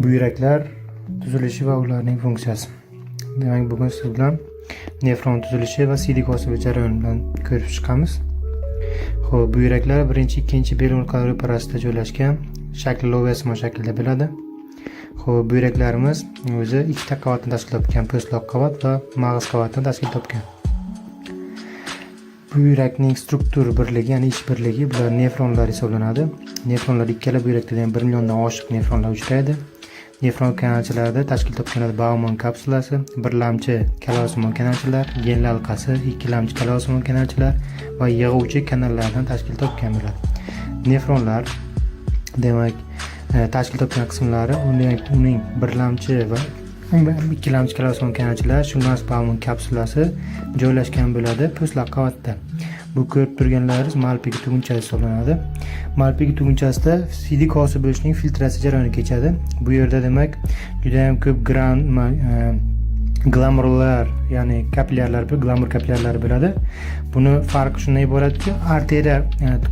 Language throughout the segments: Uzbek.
Buyraklar tuzilishi va ularning funksiyasi. Demak, bugun siz bilan nefron tuzilishi va siydik hosil jarayoni bilan ko'rib chiqamiz. Xo'p, buyraklar birinchi, ikkinchi bel o'lqalari orasida joylashgan, shakli lovasimon shaklda bo'ladi. Xo'p, buyraklarimiz o'zi ikkita qavatdan tashkil topgan, po'stloq qavat va mag'iz qavatdan tashkil topgan. Buyrakning struktur birligi, ya'ni ish birligi bular nefronlar hisoblanadi. Nefronlar ikkala buyrakda ham 1 milliondan oshiq nefronlar uchraydi. Nefron kanalchalarida tashkil topgan Bauman kapsulasi, birlamchi kalosimon kanalchalar, genli halqasi, ikkilamchi kalosimon kanalchalar va yig'uvchi kanallardan tashkil topgan bo'ladi. Nefronlar demak tashkil topgan qismlari uning birlamchi va ikkilamchi kalosimon kanalchalar, shundan Bauman kapsulasi joylashgan bo'ladi po'stloq qavatda. Bu ko'rib turganlaringiz Malpighi tugunchasi hisoblanadi. Malpighi tugunchasida siydik hosil bo'lishning filtratsiya jarayoni kechadi. Bu yerda demak juda ham ko'p glamurlar, ya'ni kapillyarlar, glamur kapillyarlari bo'ladi. Buni farqi shundan iboratki, arteriya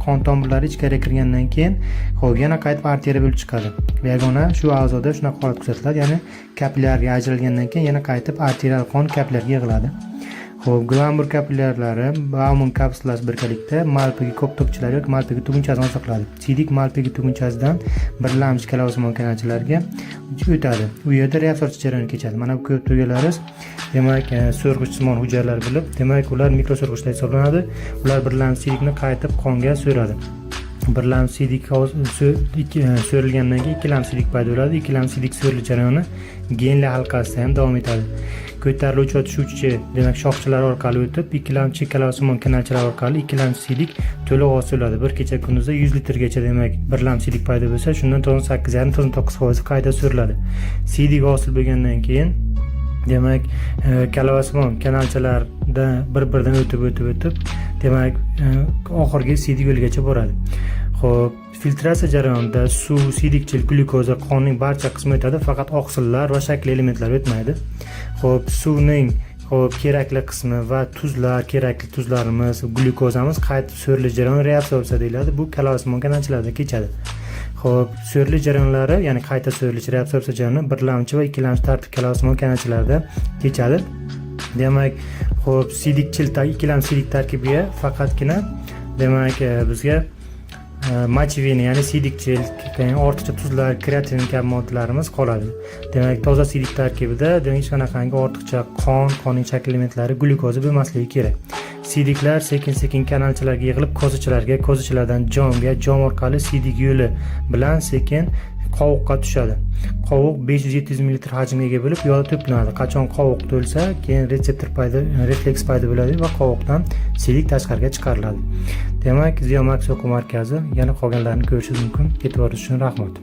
qon tomirlari ichkariga kirgandan keyin yana qaytib arteriya bo'lib chiqadi. Yagona shu a'zoda shunaqa holat kuzatiladi, ya'ni kapillyarga ajralgandan keyin yana qaytib arterial qon kapillyarga yig'iladi. Xo'p, glamur kapillyarlari Bauman kapsulasi birgalikda Malpighi ko'ptokchilari yoki Malpighi tugunchasini oziqladi. Siydik Malpighi tugunchasidan birlamchi kalosimon kanalchalarga o'tadi. U yerda reabsorpsiya jarayoni kechadi. Mana bu ko'rib turganlaringiz demak so'rg'ichsimon hujayralar bo'lib, demak ular mikroso'rg'ichlar hisoblanadi. Ular birlamchi siydikni qaytib qonga so'radi. Birlamchi siydik so'rilgandan keyin ikkilamchi siydik paydo bo'ladi. Ikkilamchi siydik so'rilish jarayoni genli halqasida ham davom etadi. Ko'tariluvchi o'tishuvchi demak shoxchalar orqali o'tib, ikkilamchi kalosimon kanalchalar orqali ikkilamchi siydik to'liq hosiladi. Bir kecha kunduzda 100 litrgacha demak birlamchi siydik paydo bo'lsa, shundan 8,5-9% qayta so'riladi. Siydik hosil bo'lgandan keyin demak kalosimon kanalchalarda bir-biridan o'tib demak oxirgi siydik yo'ligacha boradi. Xo'p, filtratsiya jarayonida suv, siydikchil, glyukoza qonning barcha qismi o'tadi, faqat oqsillar va shakli elementlar o'tmaydi. Xo'p, suvning kerakli qismi va tuzlar, kerakli tuzlarimiz, glyukozamiz qaytib so'rilish jarayoni reabsorpsiya deyiladi. Bu kalosimon kanalchalarda kechadi. Xo'p, so'rilish jarayonlari, ya'ni qayta so'rilish, reabsorpsiya jarayoni birlamchi va ikkilamchi tartib kalosimon kanalchalarda kechadi. Demak, xo'p, siydikchil, ikkilamchi siydik tarkibiga faqatgina demak bizga mochivin, ya'ni siydikchil, ortiqcha tuzlar, kreatin kabi moddalarimiz qoladi. Demak, toza siydik tarkibida demak hech qanaqangi ortiqcha qonning shakl elementlari, glyukoza bo'lmasligi kerak. Siydiklar sekin-sekin kanalchalarga yig'ilib, ko'zachalardan jom orqali siydik yo'li bilan sekin qovuqqa tushadi. Qovuq 500-700 ml hajmga ega bo'lib, yo'lda to'planadi. Qachon qovuq to'lsa, keyin refleks paydo bo'ladi va qovuqdan siydik tashqariga chiqariladi. Demak, Ziyo Max o'quv markazi yana qolganlarini ko'rishingiz mumkin. E'tiboringiz uchun rahmat.